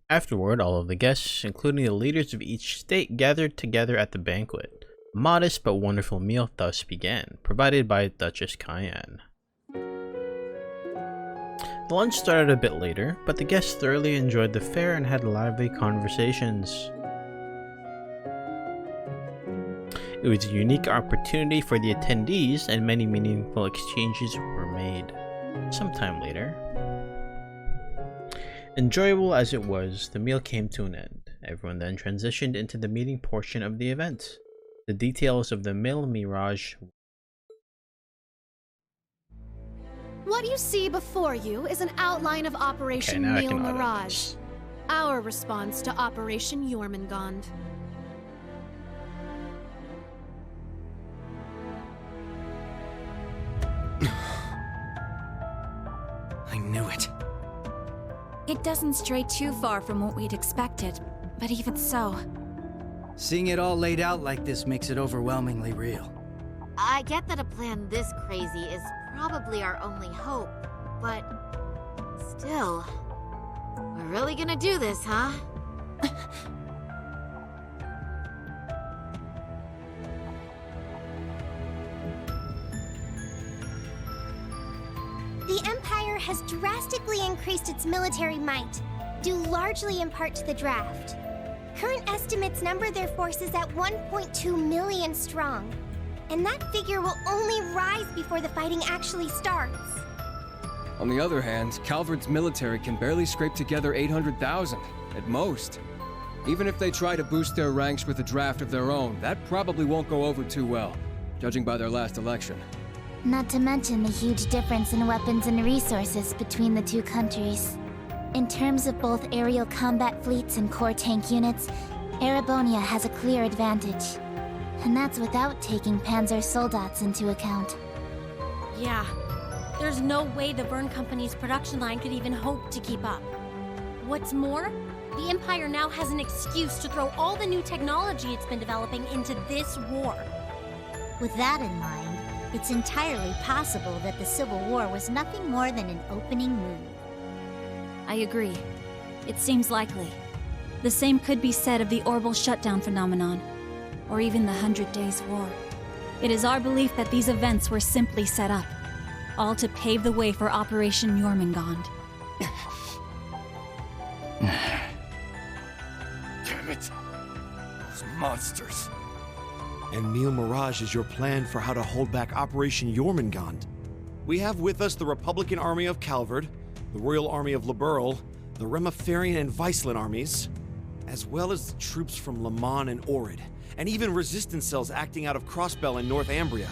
Afterward, all of the guests, including the leaders of each state, gathered together at the banquet. A modest but wonderful meal thus began, provided by Duchess Cayenne. The lunch started a bit later, but the guests thoroughly enjoyed the fare and had lively conversations. It was a unique opportunity for the attendees, and many meaningful exchanges were made. Sometime later, enjoyable as it was, the meal came to an end. Everyone then transitioned into the meeting portion of the event. The details of the Mille Mirage. What you see before you is an outline of Operation Mille Mirage, our response to Operation Jormungand. I knew it. It doesn't stray too far from what we'd expected, but even so... Seeing it all laid out like this makes it overwhelmingly real. I get that a plan this crazy is probably our only hope, but still, we're really gonna do this, huh? The Empire has drastically increased its military might, due largely in part to the draft. Current estimates number their forces at 1.2 million strong, and that figure will only rise before the fighting actually starts. On the other hand, Calvard's military can barely scrape together 800,000, at most. Even if they try to boost their ranks with a draft of their own, that probably won't go over too well, judging by their last election. Not to mention the huge difference in weapons and resources between the two countries. In terms of both aerial combat fleets and core tank units, Erebonia has a clear advantage. And that's without taking Panzer Soldats into account. Yeah, there's no way the Verne Company's production line could even hope to keep up. What's more, the Empire now has an excuse to throw all the new technology it's been developing into this war. With that in mind, it's entirely possible that the Civil War was nothing more than an opening move. I agree. It seems likely. The same could be said of the orbital shutdown phenomenon, or even the 100 Days' War. It is our belief that these events were simply set up, all to pave the way for Operation Jormungand. Damn it! Those monsters. And Mille Mirage is your plan for how to hold back Operation Jormungand. We have with us the Republican Army of Calvard, the Royal Army of Liberl, the Remiferian and Viceland armies, as well as the troops from Le Mans and Orid, and even resistance cells acting out of Crossbell in Northumbria.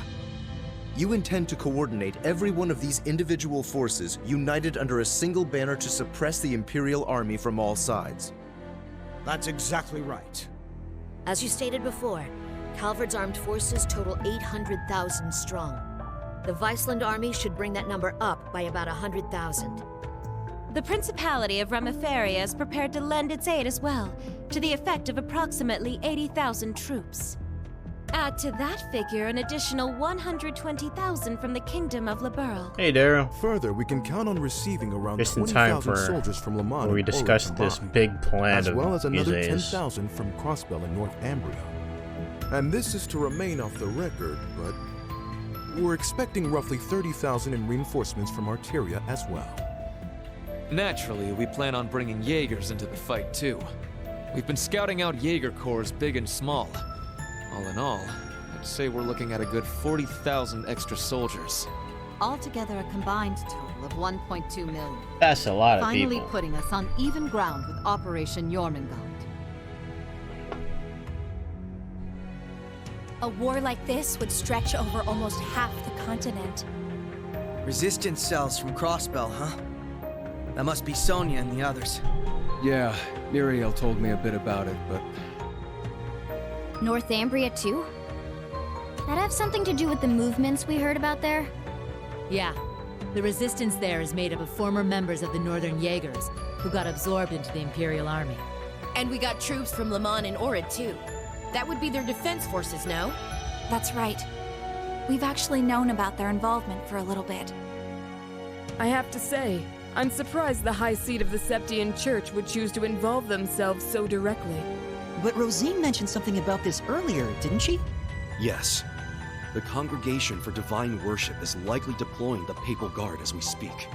You intend to coordinate every one of these individual forces united under a single banner to suppress the Imperial Army from all sides. That's exactly right. As you stated before, Calvard's armed forces total 800,000 strong. The Viceland army should bring that number up by about 100,000. The Principality of Remiferia is prepared to lend its aid as well, to the effect of approximately 80,000 troops. Add to that figure an additional 120,000 from the Kingdom of Liberl. Hey, Daryl. Further, we can count on receiving around Just in time 20,000 for soldiers from Le Mans where we and discussed Orid this combined, big plan as of well as another Muse's. 10,000 from Crossbell in Northumbria. And this is to remain off the record, but we're expecting roughly 30,000 in reinforcements from Arteria as well. Naturally, we plan on bringing Jaegers into the fight too. We've been scouting out Jaeger corps big and small. All in all, I'd say we're looking at a good 40,000 extra soldiers. Altogether a combined total of 1.2 million. That's a lot of Finally people. putting us on even ground with Operation Jormungand. A war like this would stretch over almost half the continent. Resistance cells from Crossbell, huh? That must be Sonia and the others. Yeah, Muriel told me a bit about it, but... Northumbria too? That have something to do with the movements we heard about there? Yeah. The resistance there is made up of former members of the Northern Jaegers, who got absorbed into the Imperial Army. And we got troops from Le Mans and Orid too. That would be their defense forces, no? That's right. We've actually known about their involvement for a little bit. I have to say, I'm surprised the High Seat of the Septian Church would choose to involve themselves so directly. But Rosine mentioned something about this earlier, didn't she? Yes. The Congregation for Divine Worship is likely deploying the Papal Guard as we speak.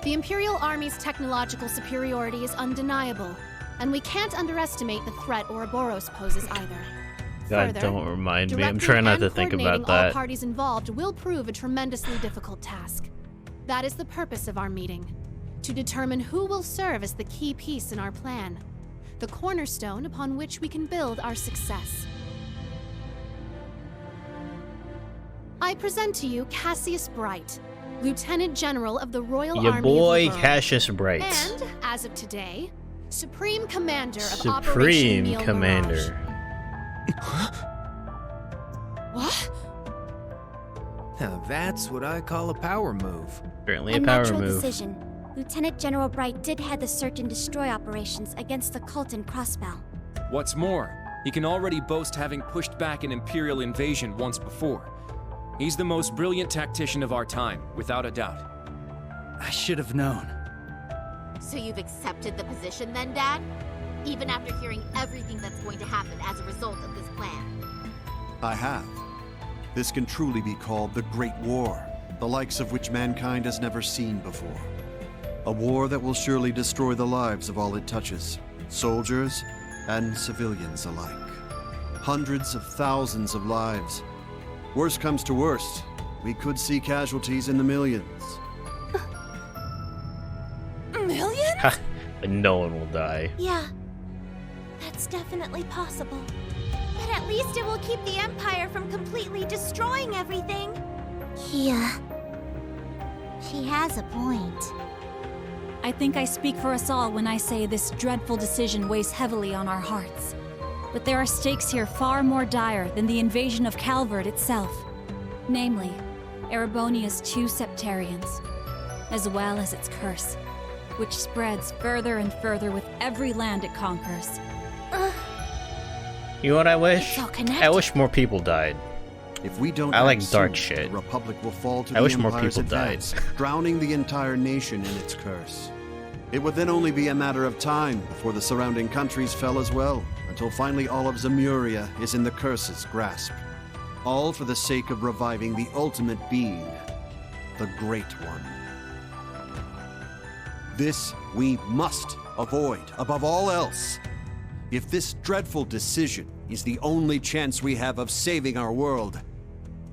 The Imperial Army's technological superiority is undeniable, and we can't underestimate the threat Ouroboros poses either. God, Further, don't remind me. I'm directing trying not and to think about coordinating all that. parties involved will prove a tremendously difficult task. That is the purpose of our meeting, to determine who will serve as the key piece in our plan, the cornerstone upon which we can build our success. I present to you Cassius Bright, Lieutenant General of the Royal Your Army boy of Liberl, Cassius Bright. and, as of today, Supreme Commander of Operation Supreme Mille Commander. What? Now that's what I call a power move. Certainly A a power natural move. decision. Lieutenant General Bright did head the search and destroy operations against the cult in Crossbell. What's more, he can already boast having pushed back an Imperial invasion once before. He's the most brilliant tactician of our time, without a doubt. I should have known. So you've accepted the position then, Dad? Even after hearing everything that's going to happen as a result of this plan? I have. This can truly be called the Great War, the likes of which mankind has never seen before. A war that will surely destroy the lives of all it touches, soldiers and civilians alike. Hundreds of thousands of lives. Worst comes to worst, we could see casualties in the millions. Millions? But no one will die. Yeah, that's definitely possible. But at least it will keep the Empire from completely destroying everything. Yeah. She has a point. I think I speak for us all when I say this dreadful decision weighs heavily on our hearts. But there are stakes here far more dire than the invasion of Calvard itself. Namely, Erebonia's 2 Septarians, as well as its curse, which spreads further and further with every land it conquers. You know what I wish? It's all connected. I wish more people died. If we don't I like act dark soon, shit. the Republic will fall to I the wish more Empire's people died. advance, drowning the entire nation in its curse. It would then only be a matter of time before the surrounding countries fell as well, until finally all of Zemuria is in the curse's grasp. All for the sake of reviving the ultimate being, the Great One. This we must avoid above all else. If this dreadful decision is the only chance we have of saving our world,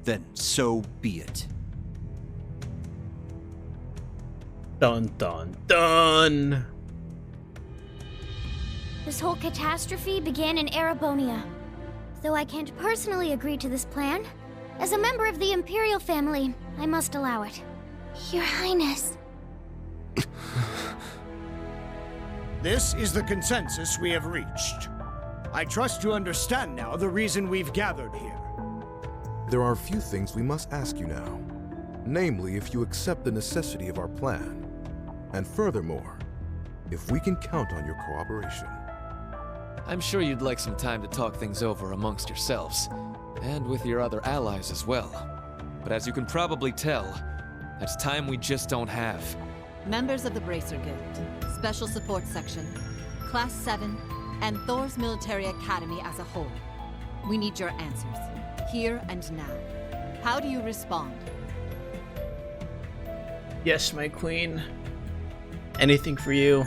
then so be it. Dun dun dun! This whole catastrophe began in Erebonia. Though I can't personally agree to this plan, as a member of the Imperial family, I must allow it. Your Highness. This is the consensus we have reached. I trust you understand now the reason we've gathered here. There are a few things we must ask you now. Namely, if you accept the necessity of our plan. And furthermore, if we can count on your cooperation. I'm sure you'd like some time to talk things over amongst yourselves, and with your other allies as well. But as you can probably tell, that's time we just don't have. Members of the Bracer Guild, Special Support Section, Class 7, and Thor's Military Academy as a whole. We need your answers, here and now. How do you respond? Yes, my queen. Anything for you.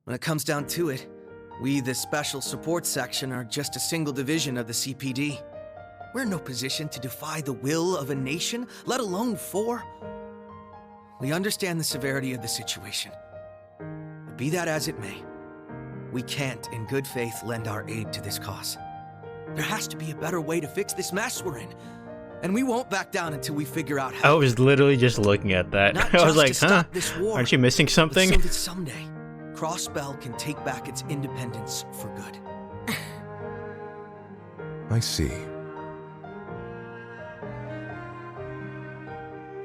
When it comes down to it, we, the Special Support Section, are just a single division of the CPD. We're in no position to defy the will of a nation, let alone 4. We understand the severity of the situation. But be that as it may, we can't, in good faith, lend our aid to this cause. There has to be a better way to fix this mess we're in. And we won't back down until we figure out how. I was literally just looking at that. Not I was just like, to stop this war, aren't you missing but something? so that someday, Crossbell can take back its independence for good. I see.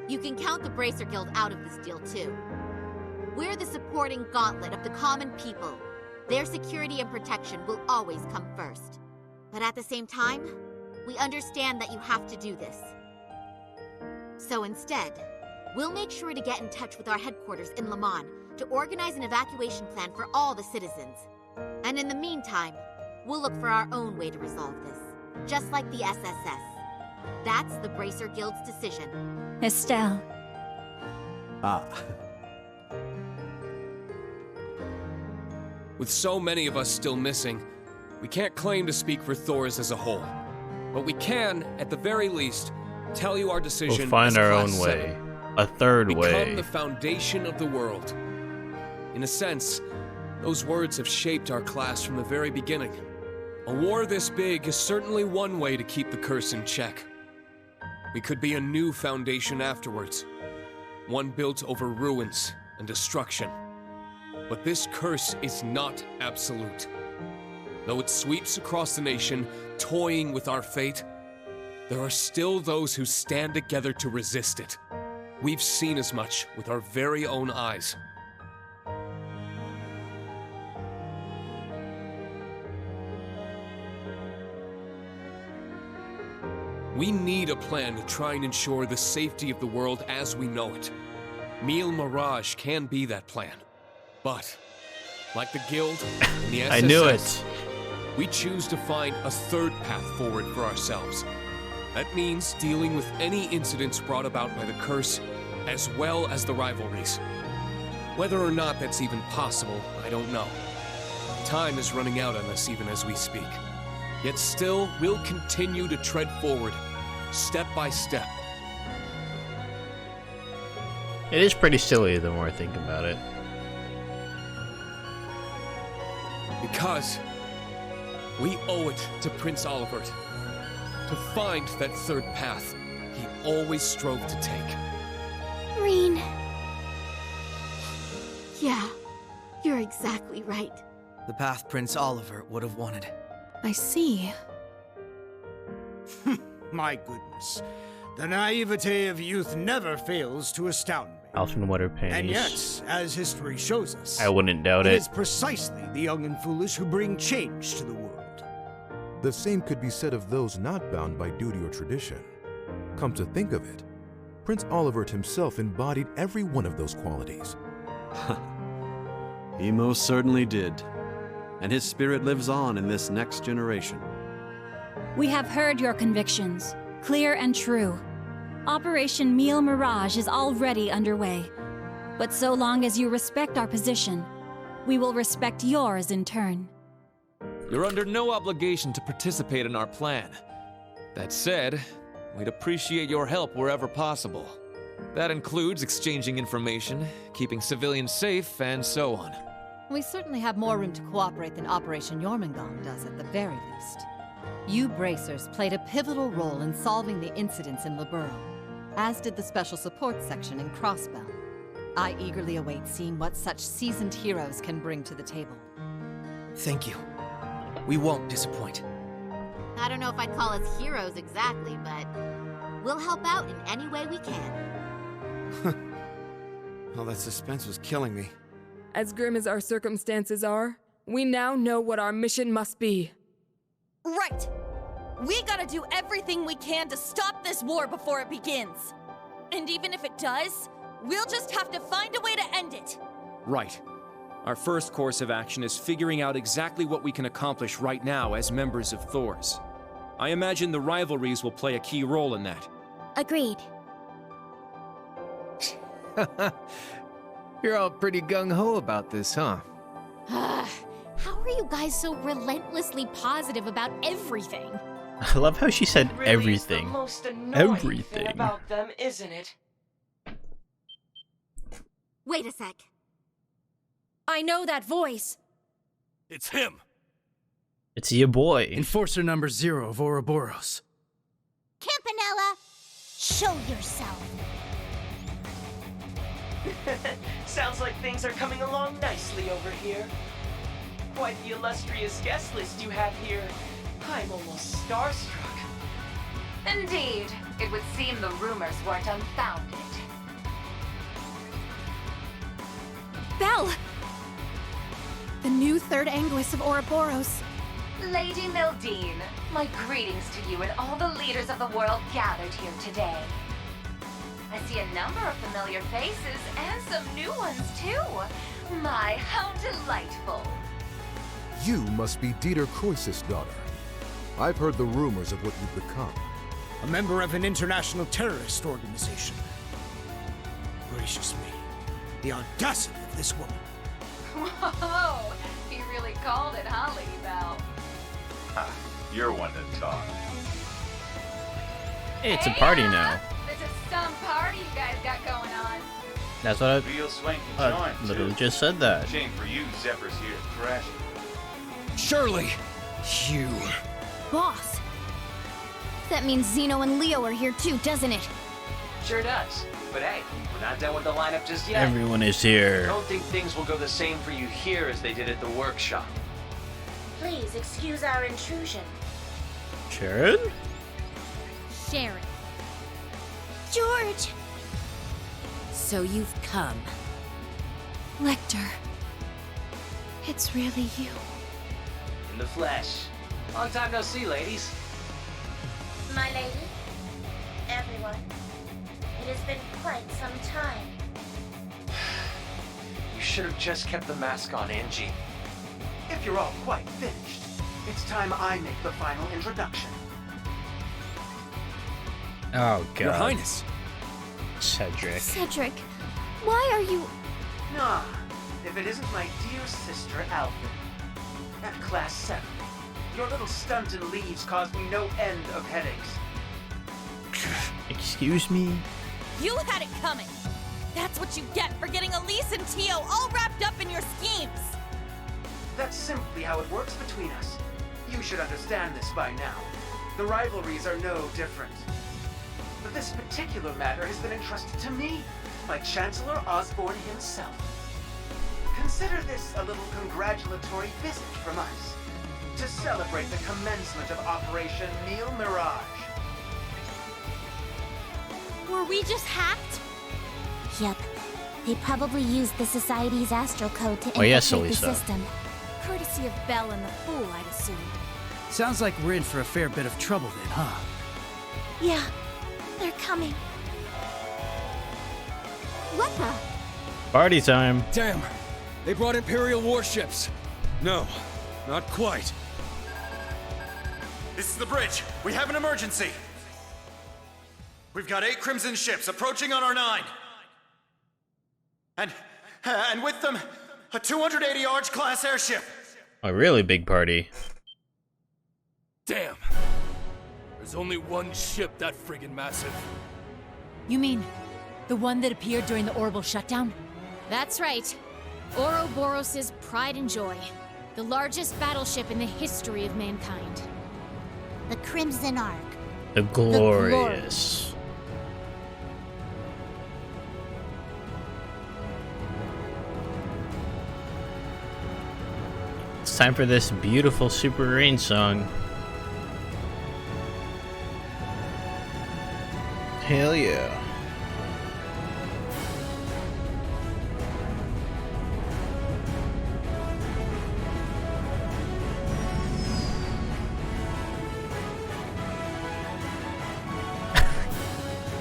You can count the Bracer Guild out of this deal, too. We're the supporting gauntlet of the common people. Their security and protection will always come first. But at the same time, we understand that you have to do this. So instead, we'll make sure to get in touch with our headquarters in Le Mans to organize an evacuation plan for all the citizens. And in the meantime, we'll look for our own way to resolve this, just like the SSS. That's the Bracer Guild's decision. Estelle. Ah. With so many of us still missing, we can't claim to speak for Thors as a whole. But we can, at the very least, tell you our decision. We'll find our own Class way. 7. A third Become way. the foundation of the world. In a sense, those words have shaped our class from the very beginning. A war this big is certainly one way to keep the curse in check. We could be a new foundation afterwards. One built over ruins and destruction. But this curse is not absolute. Though it sweeps across the nation, toying with our fate, there are still those who stand together to resist it. We've seen as much with our very own eyes. We need a plan to try and ensure the safety of the world as we know it. Mille Mirage can be that plan. But, like the Guild and the SSS, I knew it. We choose to find a third path forward for ourselves. That means dealing with any incidents brought about by the curse, as well as the rivalries. Whether or not that's even possible, I don't know. Time is running out on us even as we speak. Yet still, we'll continue to tread forward, step by step. It is pretty silly the more I think about it. Because we owe it to Prince Olivert to find that third path he always strove to take. Reen. Yeah, you're exactly right. The path Prince Olivert would have wanted. I see. My goodness. The naivete of youth never fails to astound me. Alphen Water Panties. And yet, as history shows us, I wouldn't doubt it it. is precisely the young and foolish who bring change to the world. The same could be said of those not bound by duty or tradition. Come to think of it, Prince Olivert himself embodied every one of those qualities. He most certainly did. And his spirit lives on in this next generation. We have heard your convictions, clear and true. Operation Mille Mirage is already underway. But so long as you respect our position, we will respect yours in turn. You're under no obligation to participate in our plan. That said, we'd appreciate your help wherever possible. That includes exchanging information, keeping civilians safe, and so on. We certainly have more room to cooperate than Operation Jormungand does at the very least. You Bracers played a pivotal role in solving the incidents in Liberl, as did the Special Support Section in Crossbell. I eagerly await seeing what such seasoned heroes can bring to the table. Thank you. We won't disappoint. I don't know if I'd call us heroes exactly, but we'll help out in any way we can. Oh, that suspense was killing me. As grim as our circumstances are, we now know what our mission must be. Right! We gotta do everything we can to stop this war before it begins. And even if it does, we'll just have to find a way to end it. Right. Our first course of action is figuring out exactly what we can accomplish right now as members of Thors. I imagine the rivalries will play a key role in that. Agreed. You're all pretty gung-ho about this, huh? How are you guys so relentlessly positive about everything? I love how she said everything. Everything. About them, isn't it? Wait a sec. I know that voice. It's him. It's your boy. Enforcer number 0 of Ouroboros. Campanella, show yourself. Sounds like things are coming along nicely over here. Quite the illustrious guest list you have here. I'm almost starstruck. Indeed. It would seem the rumors weren't unfounded. Belle! The new third Anguis of Ouroboros. Lady Mildine, my greetings to you and all the leaders of the world gathered here today. I see a number of familiar faces and some new ones too. My, how delightful. You must be Dieter Croesus' daughter. I've heard the rumors of what you've become. A member of an international terrorist organization. Gracious me. The audacity of this woman. Whoa, he really called it, huh, Lady Belle? Ha, you're one to talk. Hey, it's a party now. This is some party you guys got going on. That's what Real swanky I joint, literally too. just said that. Shame for you, Zephyr's here to crash it. Surely, you... Boss! That means Zeno and Leo are here too, doesn't it? Sure does. But hey, we're not done with the lineup just yet. Everyone is here. Don't think things will go the same for you here as they did at the workshop. Please excuse our intrusion. Sharon? Sharon. George! So you've come. Lecter. It's really you. In the flesh. Long time no see, ladies. My lady, everyone, it has been quite some time. You should have just kept the mask on, Angie. If you're all quite finished, it's time I make the final introduction. Oh, God. Your Highness. Cedric. Cedric, why are you... Nah, if it isn't my dear sister, Alvin. At Class 7, your little stunt in leaves caused me no end of headaches. Excuse me? You had it coming. That's what you get for getting Elise and Tio all wrapped up in your schemes. That's simply how it works between us. You should understand this by now. The rivalries are no different. But this particular matter has been entrusted to me by Chancellor Osborne himself. Consider this a little congratulatory visit from us to celebrate the commencement of Operation Mille Mirage. Were we just hacked? Yep. They probably used the Society's astral code to Oh, yes, infiltrate the Elisa. system. Courtesy of Belle and the Fool, I'd assume. Sounds like we're in for a fair bit of trouble then, huh? Yeah, they're coming. What the? Party time. Damn! They brought Imperial warships! No, not quite. This is the bridge. We have an emergency. We've got 8 Crimson ships approaching on our 9. And with them, a 280 Arch class airship. A really big party. Damn! There's only one ship that friggin' massive. You mean the one that appeared during the orbital shutdown? That's right. Ouroboros' pride and joy. The largest battleship in the history of mankind. The Crimson Ark. The glorious. It's time for this beautiful Super Rain song. Hell yeah.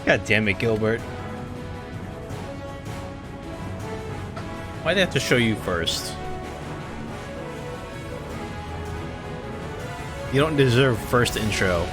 God damn it, Gilbert. Why'd they have to show you first? You don't deserve first intro.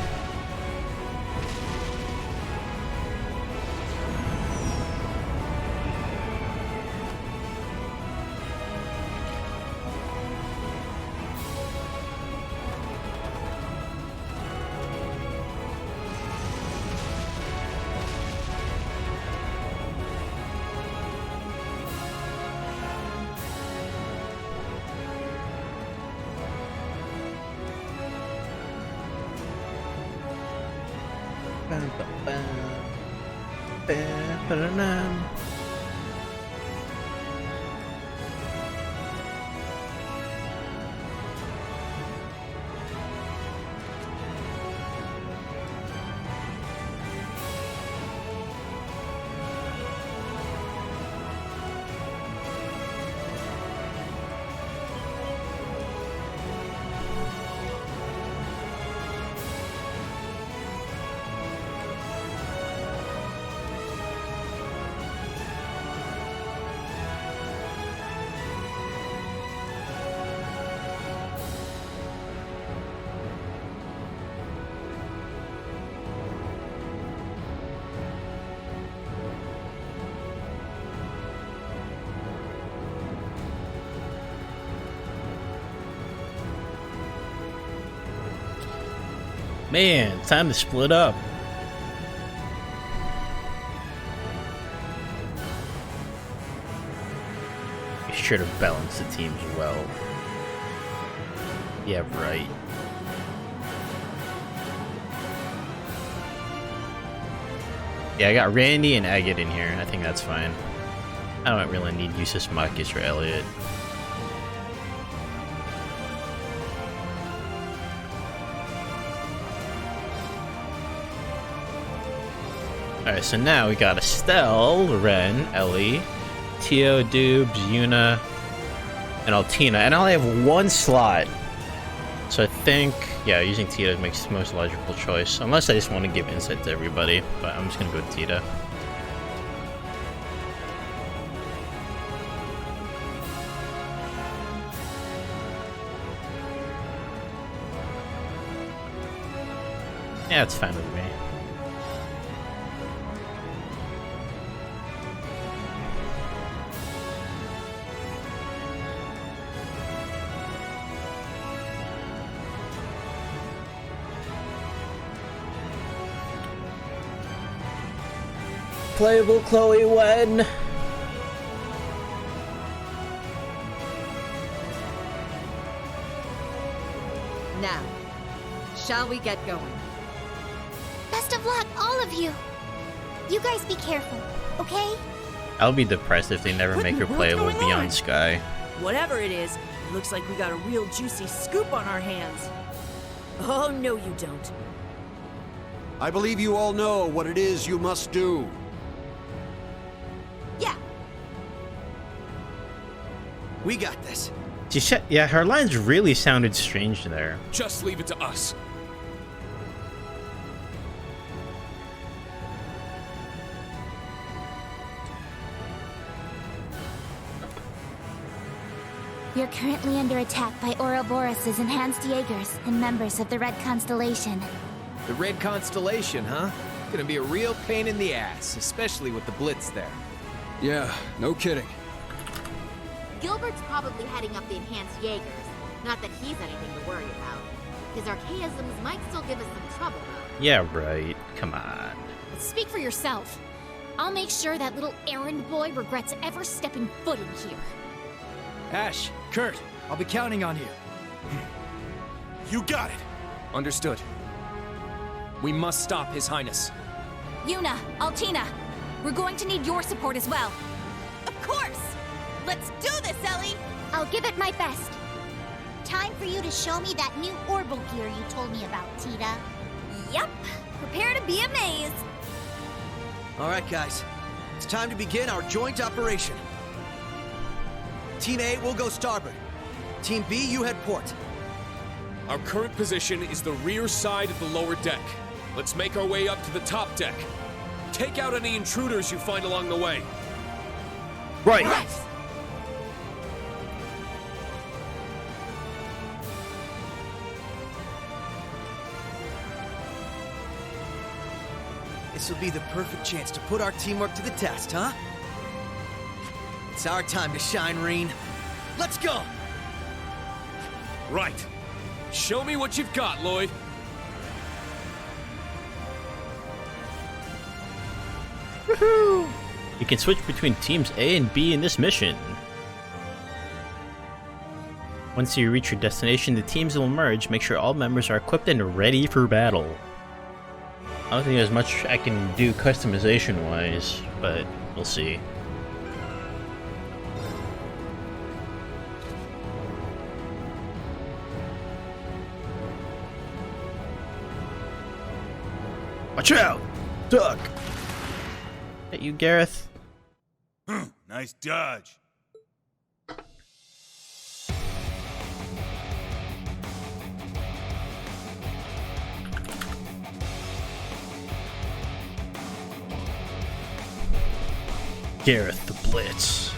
Man, time to split up. You should have balanced the teams well. Yeah, right. Yeah, I got Randy and Agate in here. I think that's fine. I don't really need Eustace, Marcus, or Elliot. Alright, so now we got Estelle, Ren, Ellie, Tio, Dubes, Yuna, and Altina. And I only have one slot. So I think, yeah, using Tita makes the most logical choice. Unless I just want to give insight to everybody. But I'm just going to go with Tita. Yeah, it's fine with me. Playable Chloe when? Now, shall we get going? Best of luck, all of you. You guys be careful, okay? I'll be depressed if they never make her playable beyond Sky. Whatever it is, it looks like we got a real juicy scoop on our hands. Oh, no you don't. I believe you all know what it is you must do. Yeah. We got this. Yeah, her lines really sounded strange there. Just leave it to us. You're currently under attack by Ouroboros' enhanced Jaegers and members of the Red Constellation. The Red Constellation, huh? Gonna be a real pain in the ass, especially with the Blitz there. Yeah, no kidding. Gilbert's probably heading up the enhanced Jaegers. Not that he's anything to worry about. His archaisms might still give us some trouble, though. Yeah, right. Come on. Speak for yourself. I'll make sure that little errand boy regrets ever stepping foot in here. Ash, Kurt, I'll be counting on you. You got it. Understood. We must stop His Highness. Yuna, Altina, we're going to need your support as well. Of course! Let's do this, Ellie! I'll give it my best. Time for you to show me that new orbital gear you told me about, Tita. Yep. Prepare to be amazed. All right, guys. It's time to begin our joint operation. Team A will go starboard. Team B, you head port. Our current position is the rear side of the lower deck. Let's make our way up to the top deck. Take out any intruders you find along the way. Right. This will be the perfect chance to put our teamwork to the test, huh? It's our time to shine, Reen. Let's go! Right. Show me what you've got, Lloyd. Woohoo! You can switch between teams A and B in this mission. Once you reach your destination, the teams will merge. Make sure all members are equipped and ready for battle. I don't think there's much I can do customization-wise, but we'll see. Watch out! Duck! At you, Gareth? Nice dodge. Gareth the Blitz.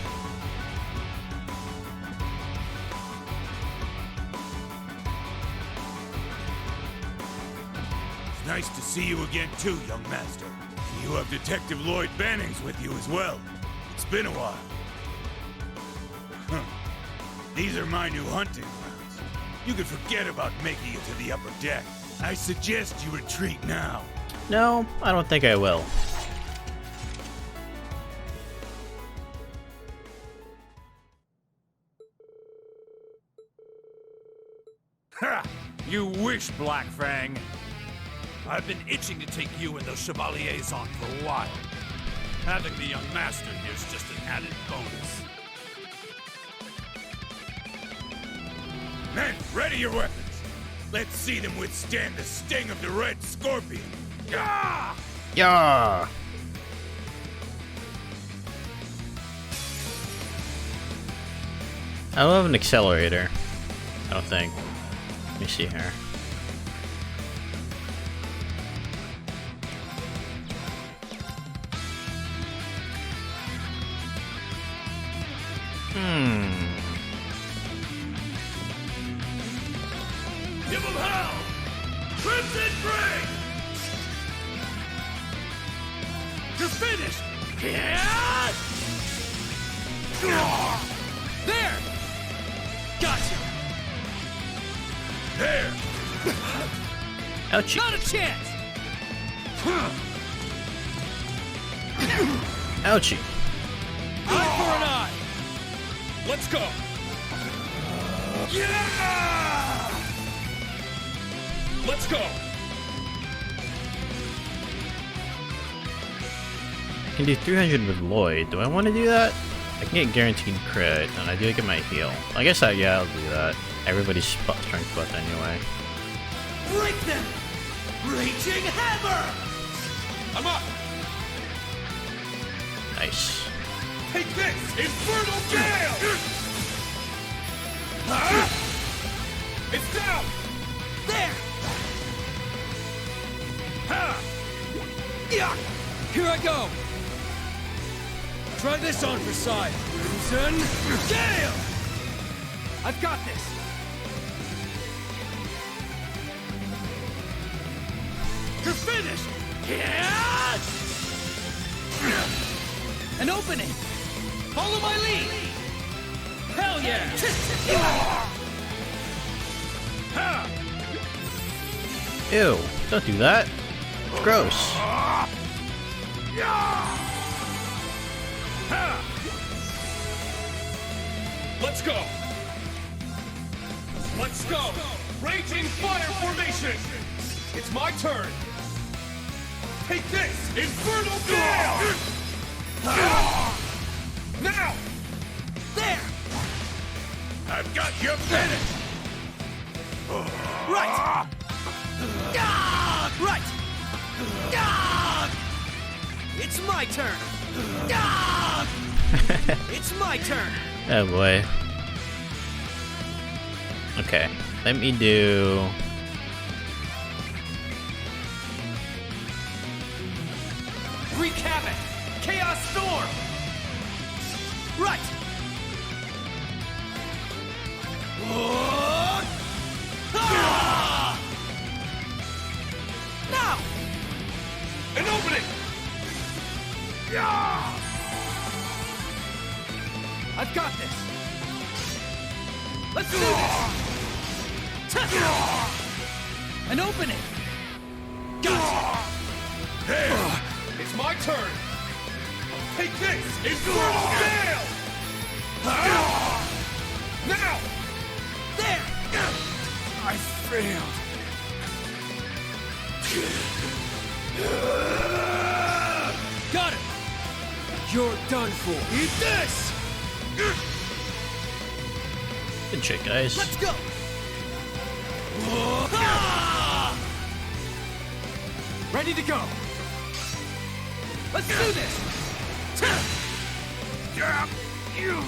It's nice to see you again too, young master. And you have Detective Lloyd Bannings with you as well. It's been a while. These are my new hunting grounds. You can forget about making it to the upper deck. I suggest you retreat now. No, I don't think I will. Ha! You wish, Black Fang. I've been itching to take you and those Chevaliers on for a while. Having the young master here's just an added bonus. Men, ready your weapons. Let's see them withstand the sting of the Red Scorpion. Yah! Yeah. I don't have an accelerator. I don't think. Let me see here. Give them hell! Crimson Break! You're finished! Yeah! There! Gotcha! There! Ouchie. Not a chance! Ouchie. Eye for an eye! Let's go! Yeah! Let's go! I can do 300 with Lloyd. Do I want to do that? I can get guaranteed crit, and I do get my heal. I guess yeah, I'll do that. Everybody's strength buff anyway. Break them! Raging Hammer! I'm up! Nice. Take this! Infernal Gale! It's down! There! Ha! Yeah! Here I go! Try this on for size. Crimson Gale! I've got this! You're finished! Yeah! An opening! Follow my lead! Hell yeah! Ha! Ew, don't do that. Gross. Yeah! Ha! Let's go! Let's go! Raging Fire Formation! It's my turn! Take this! Infernal Gale! Now! There! I've got you finished! Right! Right! It's my turn! It's my turn! Oh boy. Okay, let me do... Wreak Havoc! Chaos Storm! Right! Now! An opening! Yeah! I've got this! Let's do this! An opening! Gotcha! There! It's my turn! Take this! Infernal Gale! Now! There! I failed. Got it! You're done for. Eat this! Good shit, guys. Let's go! Ready to go! Let's do this! Yeah, you!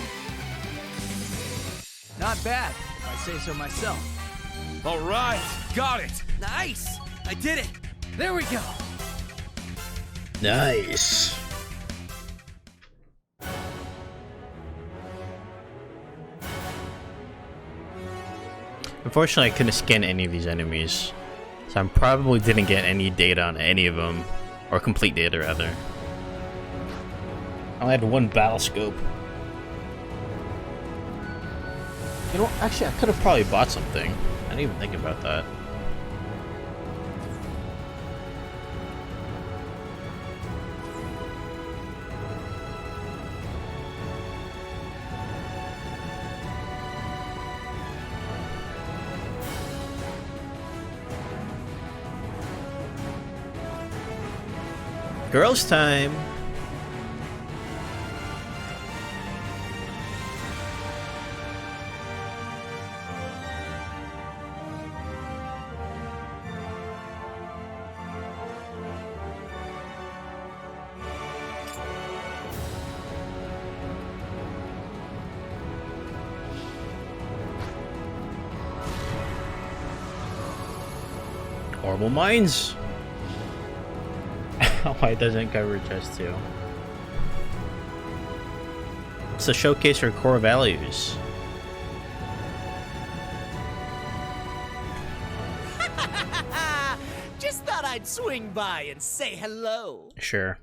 Not bad, if I say so myself. All right, got it! Nice! I did it! There we go! Nice. Unfortunately, I couldn't scan any of these enemies, so I probably didn't get any data on any of them, or complete data rather. I only had one battle scope. You know, actually, I could have probably bought something. I didn't even think about that. Girls' time. Horrible minds. Why doesn't cover just two? It's a showcase for core values. Just thought I'd swing by and say hello. Sure.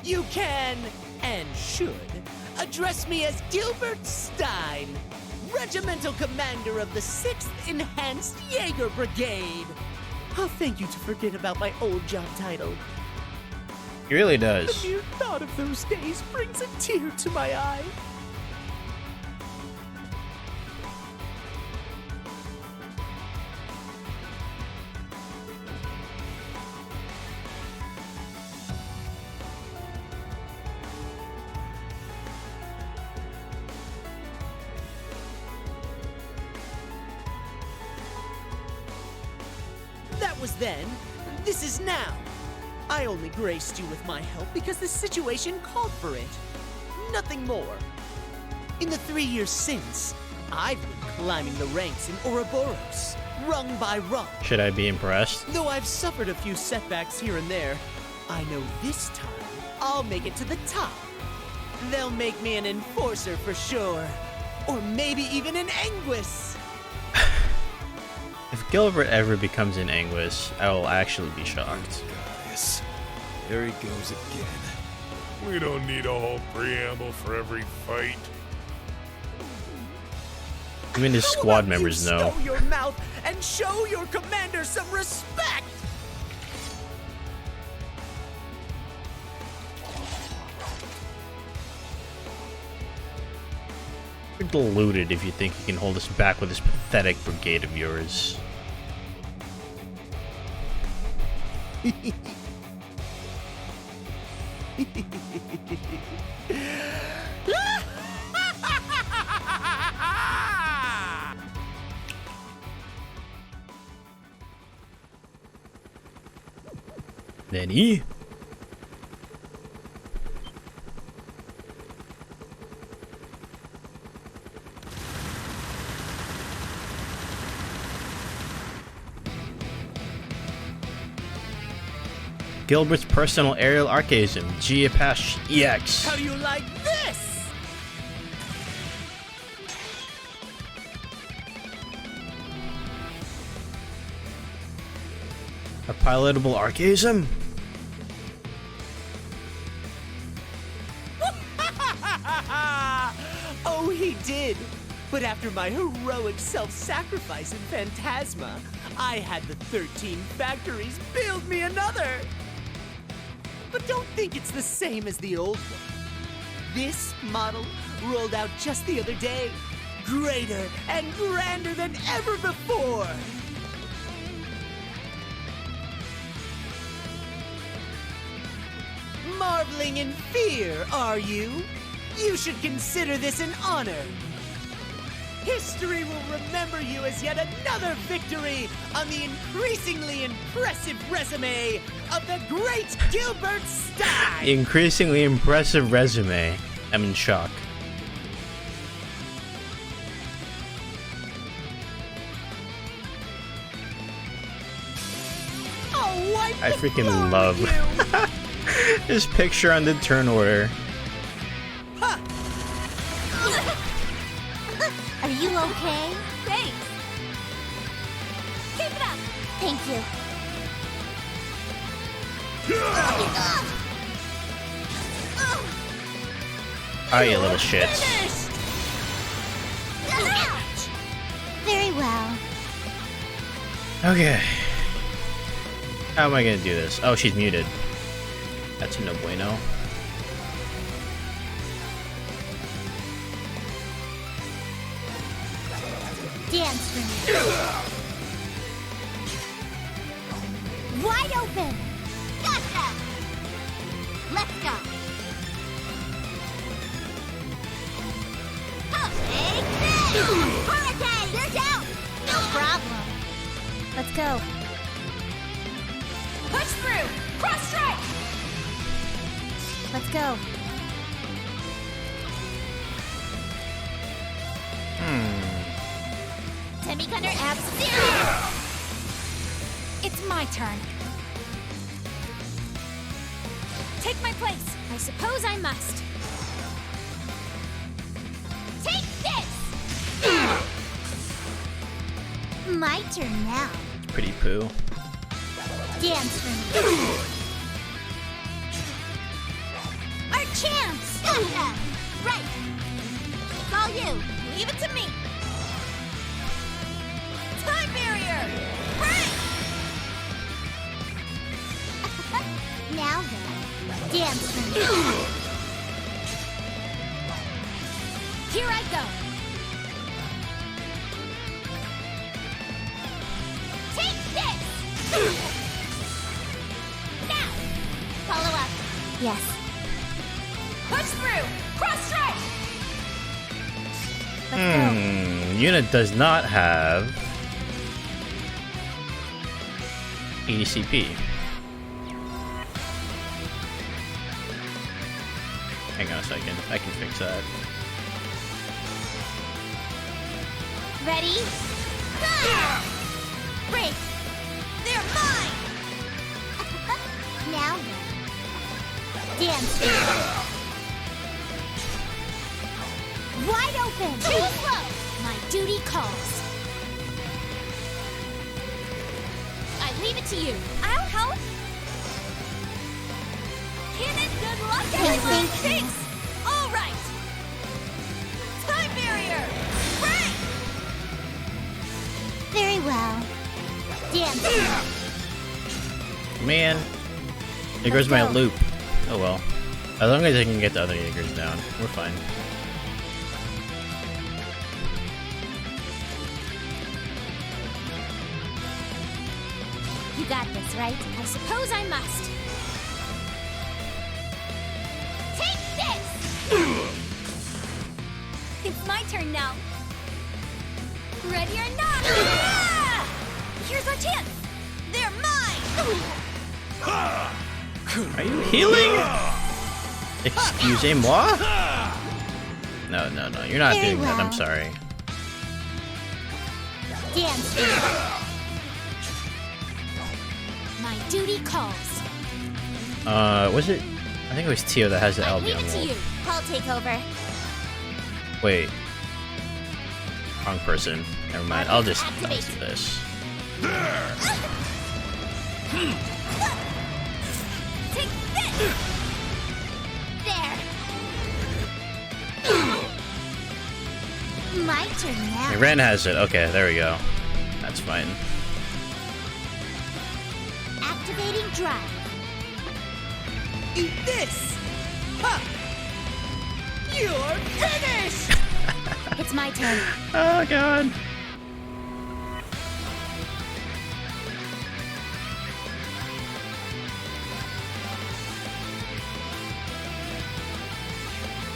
You can, and should, address me as Gilbert Stein, Regimental Commander of the 6th Enhanced Jaeger Brigade. How thank you to forget about my old job title. He really does. The mere thought of those days brings a tear to my eye. That was then. This is now. I only graced you with my help because the situation called for it. Nothing more. In the 3 years since, I've been climbing the ranks in Ouroboros, rung by rung. Should I be impressed? Though I've suffered a few setbacks here and there, I know this time I'll make it to the top. They'll make me an enforcer for sure. Or maybe even an Anguis. If Gilbert ever becomes an Anguis, I will actually be shocked. Yes. There he goes again. We don't need a whole preamble for every fight. Even his squad members know. Stow your mouth and show your commander some respect. You're deluded if you think you can hold us back with this pathetic brigade of yours. Nanny? Gilbert's personal aerial archaism, G-Apache EX. How do you like this? A pilotable archaism? Oh, he did. But after my heroic self-sacrifice in Phantasma, I had the 13 factories build me another. But don't think it's the same as the old one. This model rolled out just the other day, greater and grander than ever before. Marveling in fear, are you? You should consider this an honor. History will remember you as yet another victory on the increasingly impressive resume of the great Gilbert Stein! Increasingly impressive resume. I'm in shock. Oh, I freaking love this picture on the turn order. Are you okay? Thanks. Keep it up. Thank you. Oh, you little shits. Very well. Okay. How am I gonna do this? Oh, she's muted. That's no bueno. Dance Dance for me. Wide open. Gotcha! Let's go! Take this! Hurricane! You're down! No problem. Let's go. Push through! Cross strike! Let's go. Semi-Gunner abs zero! It's my turn. Take my place. I suppose I must. Take this! My turn now. Pretty poo. Dance for me. Our champs! Gotcha! Right! It's all you! Leave it to me! Time barrier! Break! Now then, dance for me. Here I go. Take this! Now! Follow up. Yes. Push through! Cross strike! Yuna does not have EDCP. Hang on a second, I can fix that. Ready? Break! They're mine! Now then, dance for me. Wide open. Too slow! My duty calls. I leave it to you. I'll help! Cannon, good luck, Hey, everyone! thank you. Thanks! All right! Time barrier! Break! Very well. Dance for me. Man, there goes my loop. Oh well. As long as I can get the other Jaegers down, we're fine. You got this, right? I suppose I must. Take this! It's my turn now. Ready or not? Ah! Here's our chance. They're mine. Are you healing? Excusez-moi? No, you're not Very doing that, I'm well. sorry. Dance for me. My duty calls. Was it? I think it was Tio that has the I LB leave on it to wall. you. I'll take over. Wait. Wrong person. Never mind, I'll just do this. Take this. There. My turn now. Hey, Ren has it. Okay, there we go. That's fine. Activating drive. Eat this! Ha! You're finished! It's my turn. Oh god.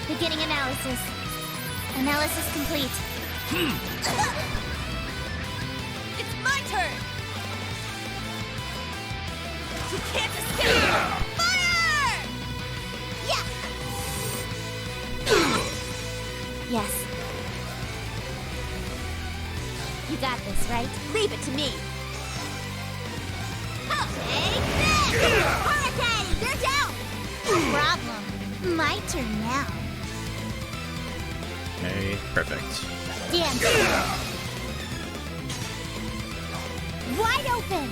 Beginning analysis. Analysis complete. It's my turn. You can't escape. Fire! Yeah. Yes. You got this, right? Leave it to me! Take this! Hurricane! They're down! No problem. My turn now. Okay, perfect. Dance. Wide open.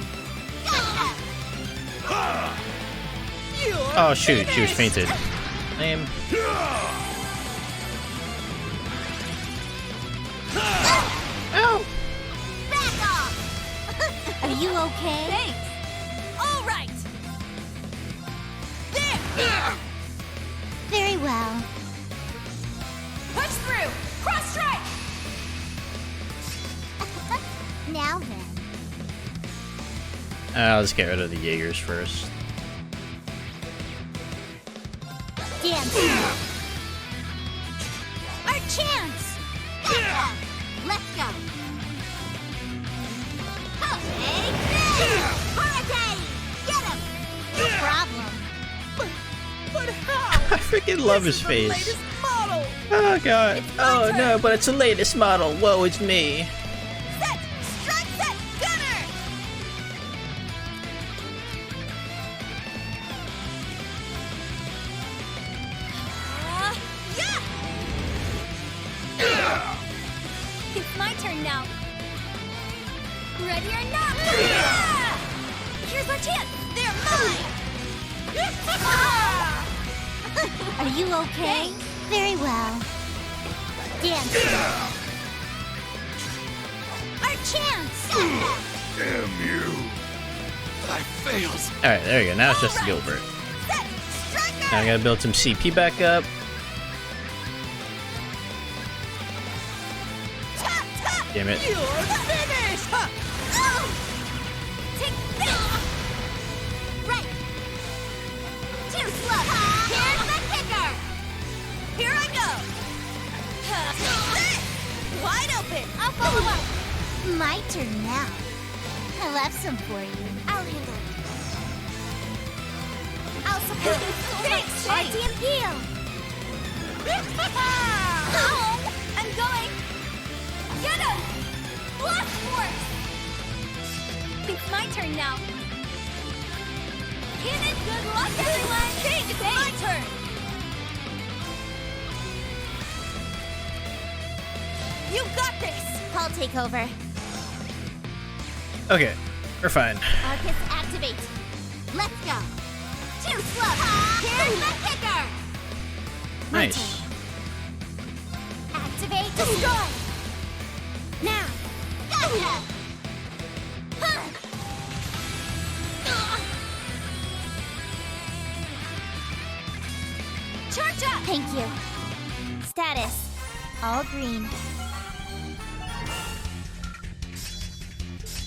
Oh shoot, she was fainted. Lame. Ow! Back off! Are you okay? Thanks. All right. There. Very well. Push through. Cross strike. Now then. I'll just get rid of the Jaegers first. Dance. Our chance! Let's go! Okay! Hurricane! Get him! No problem. But how? I freaking love his face. Latest model. Oh god. Oh no, but it's the latest model. Woe is me. Set! Strike set! Gunner! Yeah! It's my turn now. Ready or not? Yeah! Here's our chance. They're mine. Are you okay? Very well. Dance. Our chance. Damn you. I failed. Alright, there you go. Now it's just Gilbert. Now I gotta build some CP back up. Damn it. You're finished! Huh. Take this! Right! Too slow! Here's the kicker! Here I go! Wide open! I'll follow up! My turn now. I'll have some for you. I'll handle it. I'll support you! Thanks! Party and peel! Oh! I'm going! Get him! Blast force! It's my turn now. Hit it! Good luck, everyone! It's my turn! You got this! I'll take over. Okay, we're fine. Arcus, activate! Let's go! Too slow! Here's the kicker! Nice. Activate! Destroy! Now! Gotcha! Charge up! Thank you. Status. All green.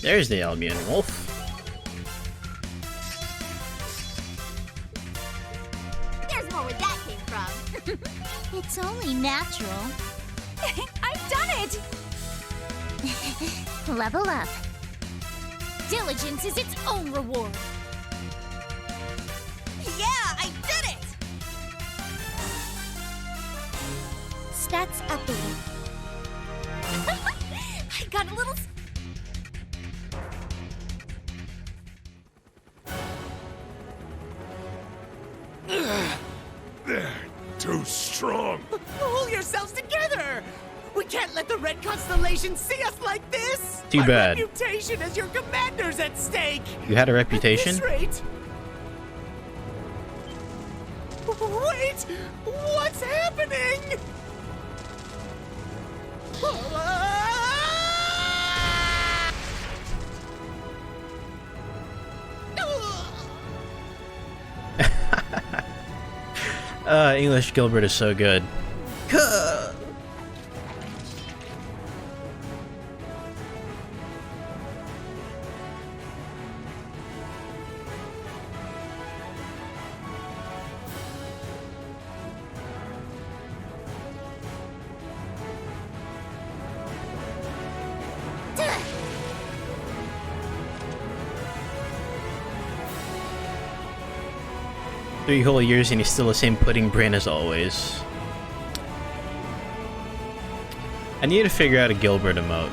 There's the Albion Wolf. There's more where that came from. It's only natural. I've done it! Level up. Diligence is its own reward. Yeah, I did it! Stats updated. I got a little... They're too strong. Pull yourselves together! We can't let the Red Constellation see us like this! Too My bad. reputation as your commander's at stake! You had a reputation? At this rate... Wait! What's happening? English Gilbert is so good. Three whole years and he's still the same pudding brain as always. I need to figure out a Gilbert emote.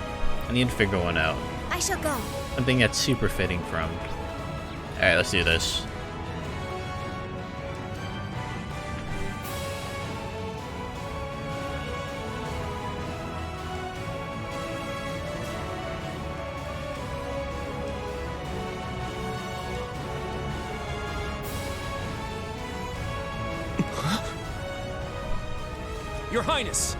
I need to figure one out. I shall go. Something that's super fitting from. Alright, let's do this. Your Highness!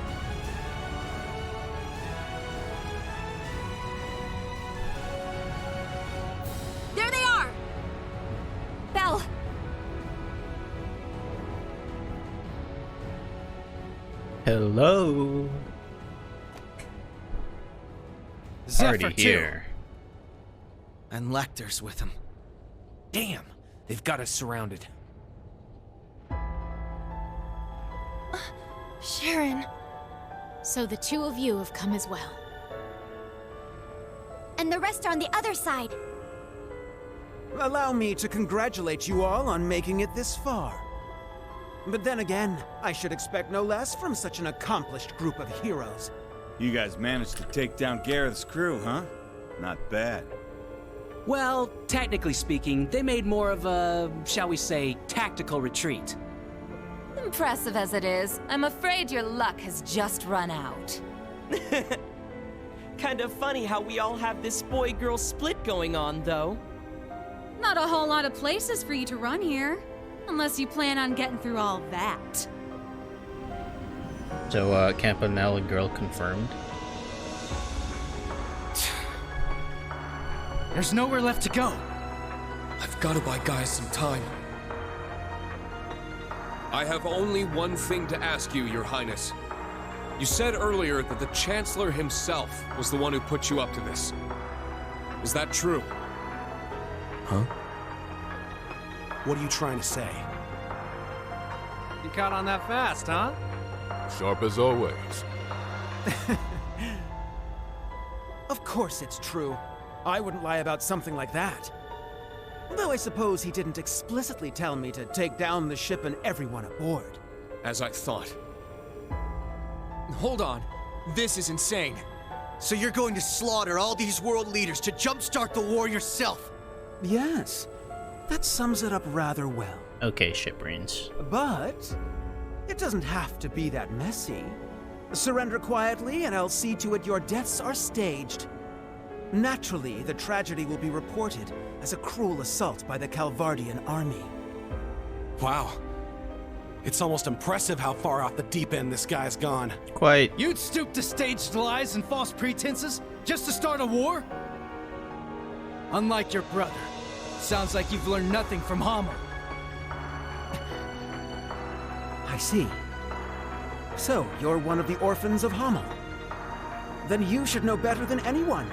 There they are! Belle! Hello. party Zephyr, too. here. And Lecter's with him. Damn, they've got us surrounded. Sharon. So the two of you have come as well. And the rest are on the other side. Allow me to congratulate you all on making it this far. But then again, I should expect no less from such an accomplished group of heroes. You guys managed to take down Gareth's crew, huh? Not bad. Well, technically speaking, they made more of a, shall we say, tactical retreat. Impressive as it is, I'm afraid your luck has just run out. Kind of funny how we all have this boy-girl split going on, though. Not a whole lot of places for you to run here. Unless you plan on getting through all that. So, Campanella girl confirmed. There's nowhere left to go. I've got to buy guys some time. I have only one thing to ask you, Your Highness. You said earlier that the Chancellor himself was the one who put you up to this. Is that true? Huh? What are you trying to say? You caught on that fast, huh? Sharp as always. Of course it's true. I wouldn't lie about something like that. Though I suppose he didn't explicitly tell me to take down the ship and everyone aboard. As I thought. Hold on. This is insane. So you're going to slaughter all these world leaders to jumpstart the war yourself? Yes. That sums it up rather well. Okay, shipbrains. But it doesn't have to be that messy. Surrender quietly and I'll see to it your deaths are staged. Naturally, the tragedy will be reported as a cruel assault by the Calvardian army. Wow. It's almost impressive how far off the deep end this guy's gone. Quite. You'd stoop to staged lies and false pretenses just to start a war? Unlike your brother. Sounds like you've learned nothing from Hammer. I see. So, you're one of the orphans of Hamel. Then you should know better than anyone.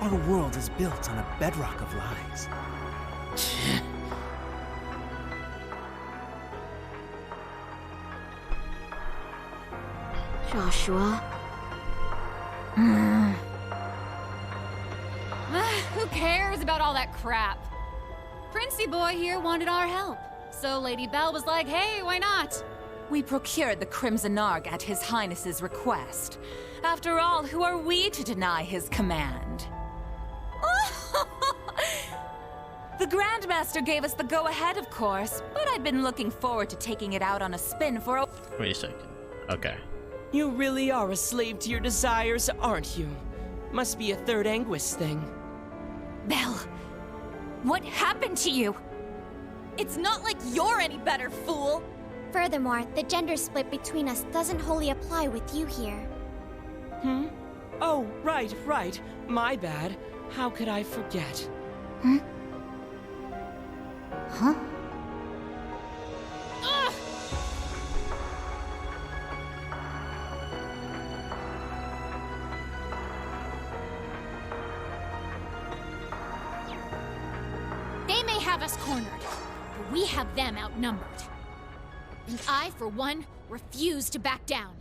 Our world is built on a bedrock of lies. Joshua. Who cares about all that crap? Princey boy here wanted our help. So Lady Belle was like, hey, why not? We procured the Crimson Ark at His Highness's request. After all, who are we to deny his command? The Grandmaster gave us the go-ahead, of course, but I've been looking forward to taking it out on a spin for a... Wait a second. Okay. You really are a slave to your desires, aren't you? Must be a Third Anguis thing. Belle, what happened to you? It's not like you're any better, fool! Furthermore, the gender split between us doesn't wholly apply with you here. Hmm? Oh, right. My bad. How could I forget? Hmm? Huh? Ugh! They may have us cornered, but we have them outnumbered. And I, for one, refuse to back down.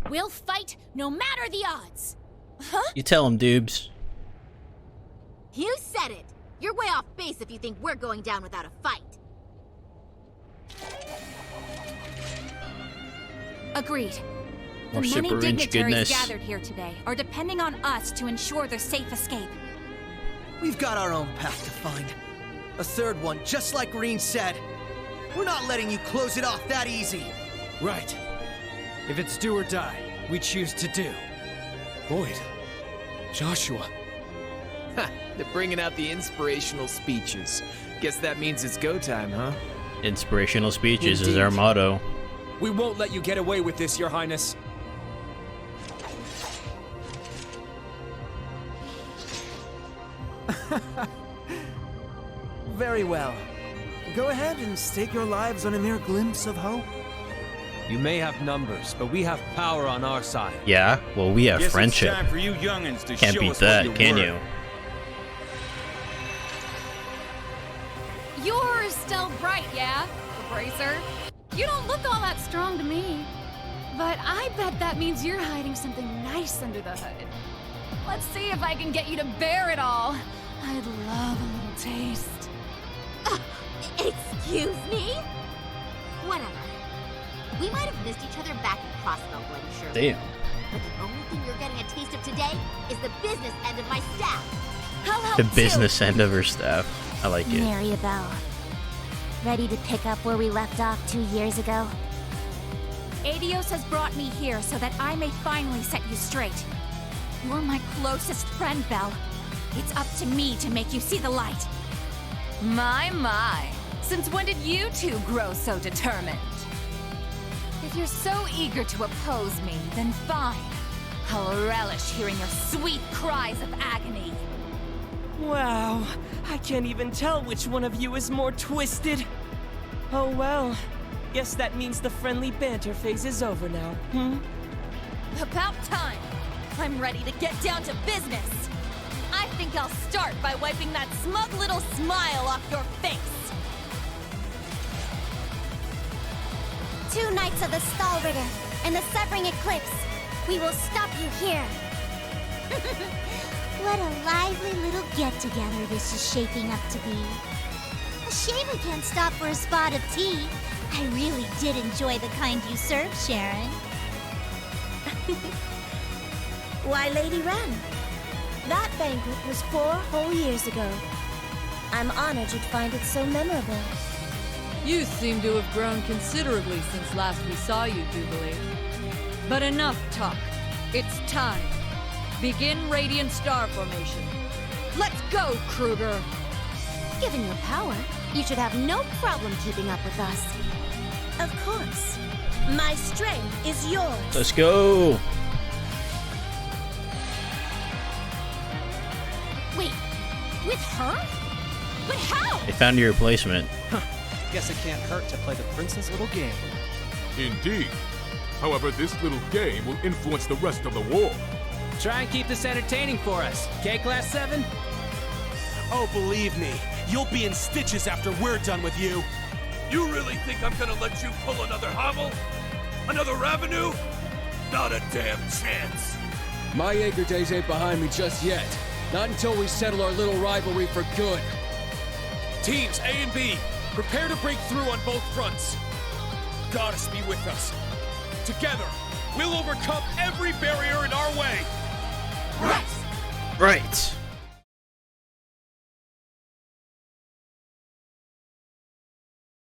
We'll fight no matter the odds. Huh? You tell him, Doobs. You said it. You're way off base if you think we're going down without a fight. Agreed. More The many super rich dignitaries goodness. gathered here today are depending on us to ensure their safe escape. We've got our own path to find. A third one, just like Reen said. We're not letting you close it off that easy. Right. If it's do or die, we choose to do. Boyd. Joshua. Ha! They're bringing out the inspirational speeches. Guess that means it's go time, huh? Inspirational speeches is Indeed. our motto. We won't let you get away with this, Your Highness. Very well. Go ahead and stake your lives on a mere glimpse of hope. You may have numbers, but we have power on our side. Yeah, well, we have Guess friendship. It's time for you youngins to Can't show beat us that, what can you're you? worth. You're still bright, yeah, Bracer? You don't look all that strong to me. But I bet that means you're hiding something nice under the hood. Let's see if I can get you to bear it all. I'd love a little taste. Excuse me? Whatever. We might have missed each other back in Crossbell, Bloody Shirley. Damn. But the only thing you're getting a taste of today is the business end of my staff. The business end of her staff. I like it. Maribel. Ready to pick up where we left off 2 years ago? Adios has brought me here so that I may finally set you straight. You're my closest friend, Belle. It's up to me to make you see the light. My. Since when did you two grow so determined? If you're so eager to oppose me, then fine. I'll relish hearing your sweet cries of agony. Wow, I can't even tell which one of you is more twisted. Oh well, guess that means the friendly banter phase is over now, About time. I'm ready to get down to business. I think I'll start by wiping that smug little smile off your face. 2 Knights of the Stalritter and the Severing Eclipse. We will stop you here. What a lively little get-together this is shaping up to be. A shame we can't stop for a spot of tea. I really did enjoy the kind you served, Sharon. Why, Lady Wren, that banquet was 4 whole years ago. I'm honored you'd find it so memorable. You seem to have grown considerably since last we saw you, Jubilee. But enough talk. It's time. Begin Radiant Star Formation. Let's go, Kruger! Given your power, you should have no problem keeping up with us. Of course. My strength is yours. Let's go. Wait, with her? But how? They found your replacement. Guess it can't hurt to play the prince's little game. Indeed. However, this little game will influence the rest of the war. Try and keep this entertaining for us, okay, Class 7? Oh, believe me, you'll be in stitches after we're done with you. You really think I'm gonna let you pull another Hovel? Another Ravenous? Not a damn chance. My Jaeger days ain't behind me just yet. Not until we settle our little rivalry for good. Teams A and B, prepare to break through on both fronts. Goddess be with us. Together, we'll overcome every barrier in our way. Right.